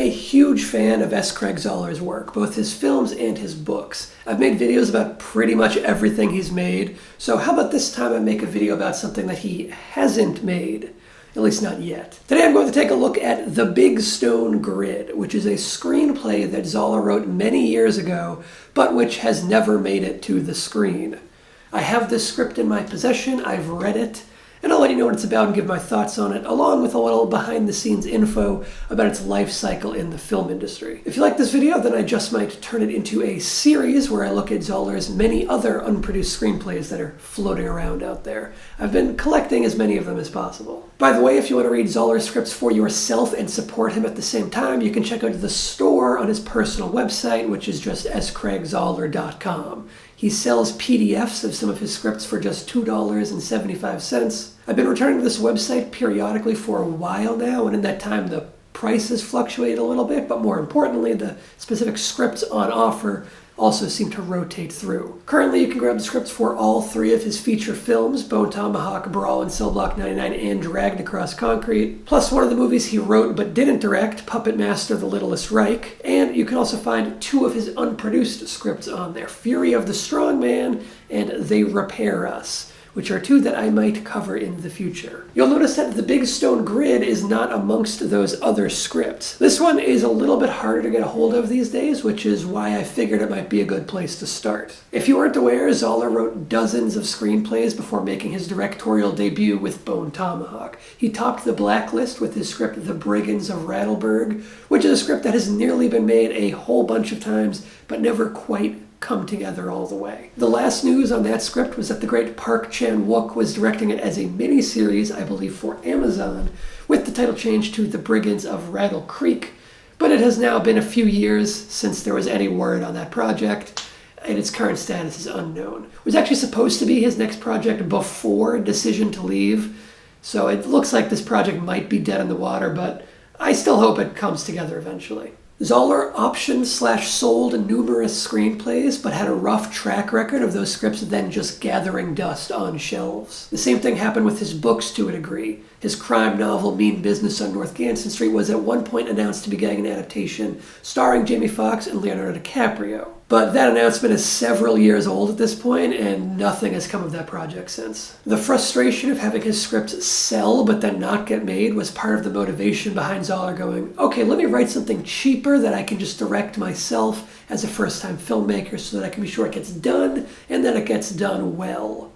a huge fan of S. Craig Zahler's work, both his films and his books. I've made videos about pretty much everything he's made, so how about this time I make a video about something that he hasn't made? At least not yet. Today I'm going to take a look at The Big Stone Grid, which is a screenplay that Zahler wrote many years ago, but which has never made it to the screen. I have this script in my possession, I've read it, and I'll let you know what it's about and give my thoughts on it, along with a little behind-the-scenes info about its life cycle in the film industry. If you like this video, then I just might turn it into a series where I look at Zahler's many other unproduced screenplays that are floating around out there. I've been collecting as many of them as possible. By the way, if you want to read Zahler's scripts for yourself and support him at the same time, you can check out the store on his personal website, which is just scraigzahler.com. He sells PDFs of some of his scripts for just $2.75. I've been returning to this website periodically for a while now, and in that time the prices fluctuate a little bit, but more importantly, the specific scripts on offer also seem to rotate through. Currently, you can grab the scripts for all three of his feature films, Bone Tomahawk, Brawl in Cell Block 99, and Dragged Across Concrete, plus one of the movies he wrote but didn't direct, Puppet Master: The Littlest Reich, and you can also find two of his unproduced scripts on there, Fury of the Strong Man and They Repair Us, which are two that I might cover in the future. You'll notice that The Big Stone Grid is not amongst those other scripts. This one is a little bit harder to get a hold of these days, which is why I figured it might be a good place to start. If you weren't aware, Zahler wrote dozens of screenplays before making his directorial debut with Bone Tomahawk. He topped the blacklist with his script The Brigands of Rattleburg, which is a script that has nearly been made a whole bunch of times, but never quite come together all the way. The last news on that script was that the great Park Chan-wook was directing it as a miniseries, I believe for Amazon, with the title change to The Brigands of Rattle Creek, but it has now been a few years since there was any word on that project, and its current status is unknown. It was actually supposed to be his next project before Decision to Leave, so it looks like this project might be dead in the water, but I still hope it comes together eventually. Zahler optioned/sold numerous screenplays, but had a rough track record of those scripts then just gathering dust on shelves. The same thing happened with his books to a degree. His crime novel, Mean Business on North Ganston Street, was at one point announced to be getting an adaptation starring Jamie Foxx and Leonardo DiCaprio. But that announcement is several years old at this point, and nothing has come of that project since. The frustration of having his scripts sell but then not get made was part of the motivation behind Zahler going, okay, let me write something cheaper that I can just direct myself as a first-time filmmaker so that I can be sure it gets done and that it gets done well.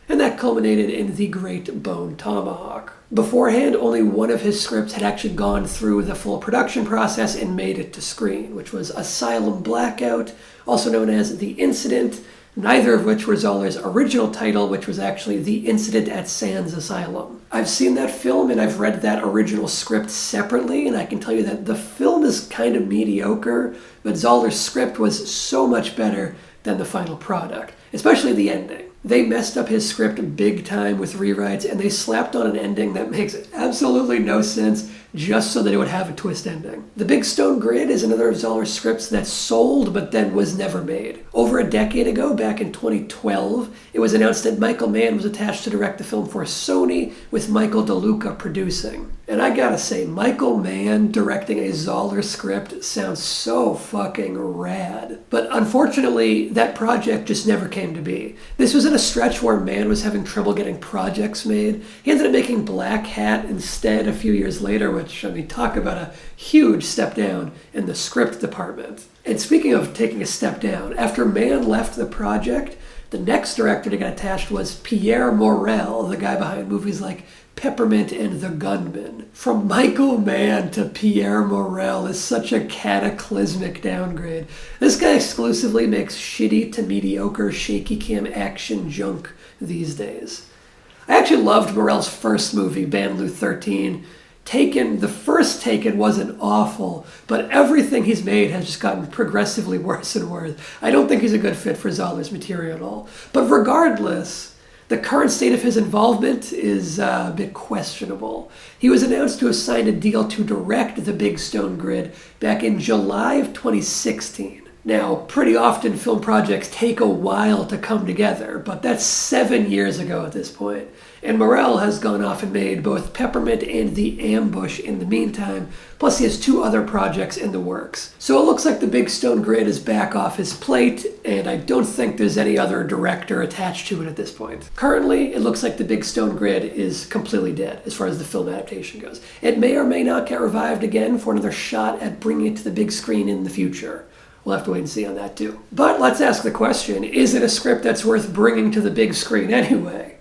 And that culminated in the great Bone Tomahawk. Beforehand, only one of his scripts had actually gone through the full production process and made it to screen, which was Asylum Blackout, also known as The Incident, neither of which were Zahler's original title, which was actually The Incident at Sands Asylum. I've seen that film and I've read that original script separately, and I can tell you that the film is kind of mediocre, but Zahler's script was so much better than the final product, especially the ending. They messed up his script big time with rewrites, and they slapped on an ending that makes absolutely no sense just so that it would have a twist ending. The Big Stone Grid is another of Zahler's scripts that sold but then was never made. Over a decade ago, back in 2012, it was announced that Michael Mann was attached to direct the film for Sony, with Michael DeLuca producing. And I gotta say, Michael Mann directing a Zahler script sounds so fucking rad. But unfortunately, that project just never came to be. This was in a stretch where Mann was having trouble getting projects made. He ended up making Black Hat instead a few years later, which, I mean, talk about a huge step down in the script department. And speaking of taking a step down, after Mann left the project, the next director to get attached was Pierre Morel, the guy behind movies like Peppermint and The Gunman. From Michael Mann to Pierre Morel is such a cataclysmic downgrade. This guy exclusively makes shitty to mediocre shaky cam action junk these days. I actually loved Morel's first movie, Banlieue 13. The first Taken wasn't awful, but everything he's made has just gotten progressively worse and worse. I don't think he's a good fit for Zahler's material at all. But regardless, the current state of his involvement is a bit questionable. He was announced to have signed a deal to direct The Big Stone Grid back in July of 2016. Now, pretty often film projects take a while to come together, but that's 7 years ago at this point. And Morel has gone off and made both Peppermint and The Ambush in the meantime, plus he has 2 other projects in the works. So it looks like the Big Stone Grid is back off his plate, and I don't think there's any other director attached to it at this point. Currently, it looks like the Big Stone Grid is completely dead as far as the film adaptation goes. It may or may not get revived again for another shot at bringing it to the big screen in the future. We'll have to wait and see on that too. But let's ask the question, is it a script that's worth bringing to the big screen anyway?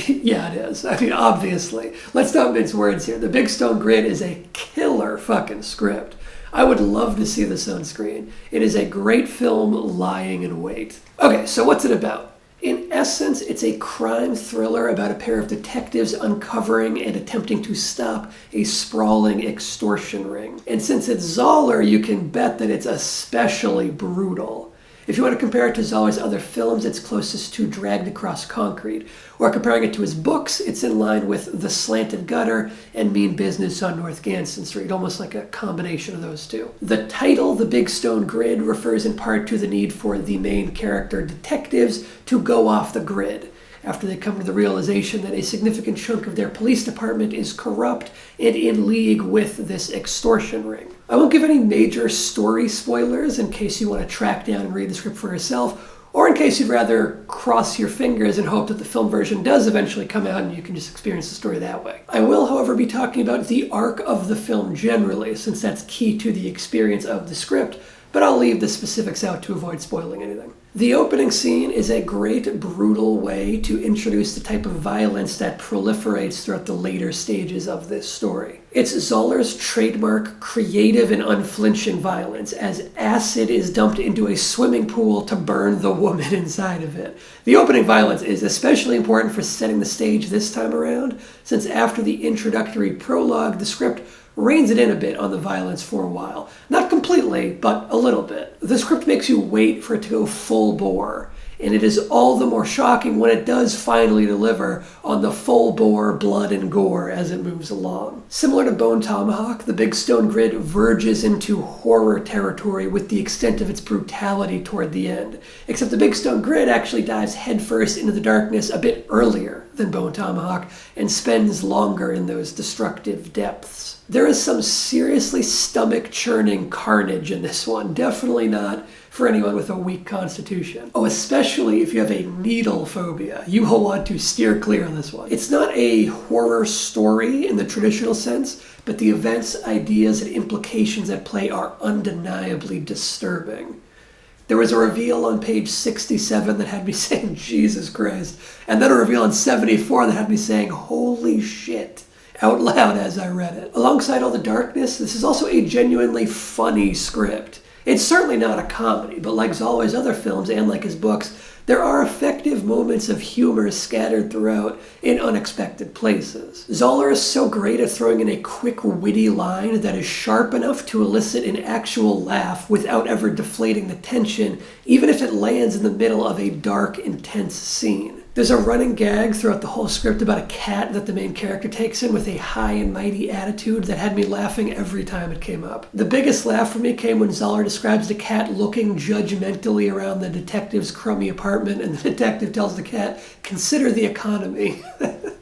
Yeah, it is. I mean, obviously. Let's not mince words here. The Big Stone Grid is a killer fucking script. I would love to see this on screen. It is a great film lying in wait. Okay, so what's it about? In essence, it's a crime thriller about a pair of detectives uncovering and attempting to stop a sprawling extortion ring. And since it's Zahler, you can bet that it's especially brutal. If you want to compare it to Zahler's other films, it's closest to Dragged Across Concrete. Or comparing it to his books, it's in line with The Slanted Gutter and Mean Business on North Ganston Street, almost like a combination of those two. The title, The Big Stone Grid, refers in part to the need for the main character detectives to go off the grid after they come to the realization that a significant chunk of their police department is corrupt and in league with this extortion ring. I won't give any major story spoilers in case you want to track down and read the script for yourself, or in case you'd rather cross your fingers and hope that the film version does eventually come out and you can just experience the story that way. I will, however, be talking about the arc of the film generally, since that's key to the experience of the script, but I'll leave the specifics out to avoid spoiling anything. The opening scene is a great, brutal way to introduce the type of violence that proliferates throughout the later stages of this story. It's Zahler's trademark creative and unflinching violence, as acid is dumped into a swimming pool to burn the woman inside of it. The opening violence is especially important for setting the stage this time around, since after the introductory prologue, the script reins it in a bit on the violence for a while. Not completely, but a little bit. The script makes you wait for it to go full bore, and it is all the more shocking when it does finally deliver on the full bore blood and gore as it moves along. Similar to Bone Tomahawk, the Big Stone Grid verges into horror territory with the extent of its brutality toward the end, except the Big Stone Grid actually dives headfirst into the darkness a bit earlier than Bone Tomahawk and spends longer in those destructive depths. There is some seriously stomach-churning carnage in this one, definitely not for anyone with a weak constitution. Oh, especially if you have a needle phobia. You will want to steer clear on this one. It's not a horror story in the traditional sense, but the events, ideas, and implications at play are undeniably disturbing. There was a reveal on page 67 that had me saying, Jesus Christ, and then a reveal on 74 that had me saying, holy shit, out loud as I read it. Alongside all the darkness, this is also a genuinely funny script. It's certainly not a comedy, but like Zahler's other films and like his books, there are effective moments of humor scattered throughout in unexpected places. Zahler is so great at throwing in a quick, witty line that is sharp enough to elicit an actual laugh without ever deflating the tension, even if it lands in the middle of a dark, intense scene. There's a running gag throughout the whole script about a cat that the main character takes in with a high and mighty attitude that had me laughing every time it came up. The biggest laugh for me came when Zahler describes the cat looking judgmentally around the detective's crummy apartment, and the detective tells the cat, consider the economy.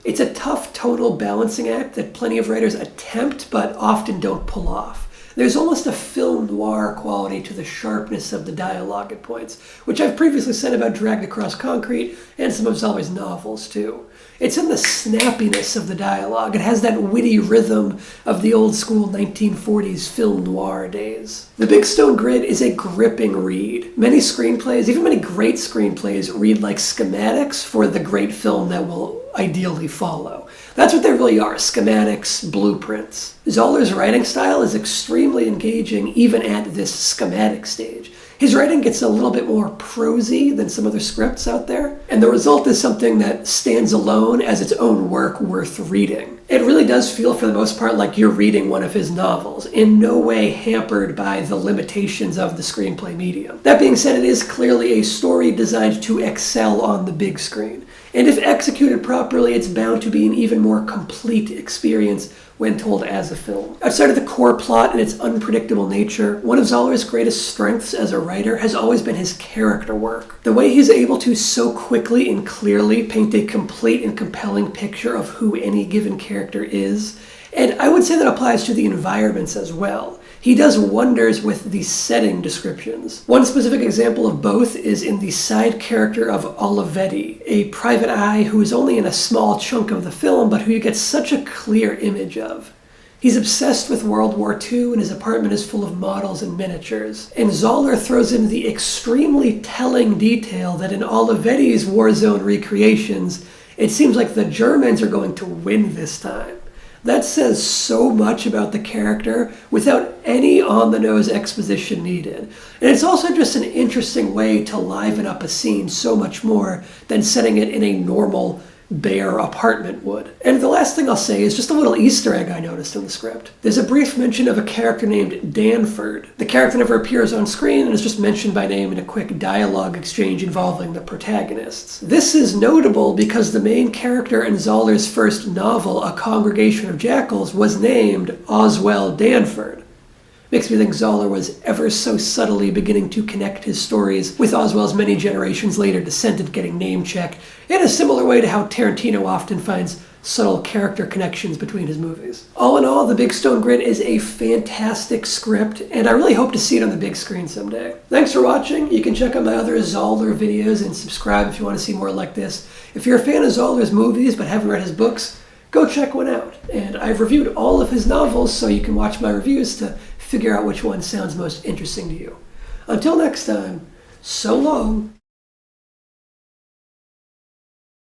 It's a tough tonal balancing act that plenty of writers attempt but often don't pull off. There's almost a film noir quality to the sharpness of the dialogue at points, which I've previously said about Dragged Across Concrete and some of Zahler's novels too. It's in the snappiness of the dialogue. It has that witty rhythm of the old school 1940s film noir days. The Big Stone Grid is a gripping read. Many screenplays, even many great screenplays, read like schematics for the great film that will ideally follow. That's what they really are, schematics, blueprints. Zahler's writing style is extremely engaging even at this schematic stage. His writing gets a little bit more prosy than some other scripts out there, and the result is something that stands alone as its own work worth reading. It really does feel, for the most part, like you're reading one of his novels, in no way hampered by the limitations of the screenplay medium. That being said, it is clearly a story designed to excel on the big screen, and if executed properly, it's bound to be an even more complete experience when told as a film. Outside of the core plot and its unpredictable nature, one of Zahler's greatest strengths as a writer has always been his character work. The way he's able to so quickly and clearly paint a complete and compelling picture of who any given character is, and I would say that applies to the environments as well. He does wonders with the setting descriptions. One specific example of both is in the side character of Olivetti, a private eye who is only in a small chunk of the film, but who you get such a clear image of. He's obsessed with World War II, and his apartment is full of models and miniatures. And Zahler throws in the extremely telling detail that in Olivetti's war zone recreations, it seems like the Germans are going to win this time. That says so much about the character without any on-the-nose exposition needed. And it's also just an interesting way to liven up a scene so much more than setting it in a normal, bare apartment would. And the last thing I'll say is just a little Easter egg I noticed in the script. There's a brief mention of a character named Danford. The character never appears on screen and is just mentioned by name in a quick dialogue exchange involving the protagonists. This is notable because the main character in Zahler's first novel, A Congregation of Jackals, was named Oswell Danford. Makes me think Zahler was ever so subtly beginning to connect his stories with Oswell's many generations later descendant getting name-checked, in a similar way to how Tarantino often finds subtle character connections between his movies. All in all, The Big Stone Grid is a fantastic script, and I really hope to see it on the big screen someday. Thanks for watching. You can check out my other Zahler videos and subscribe if you want to see more like this. If you're a fan of Zahler's movies but haven't read his books, go check one out. And I've reviewed all of his novels, so you can watch my reviews to figure out which one sounds most interesting to you. Until next time, so long.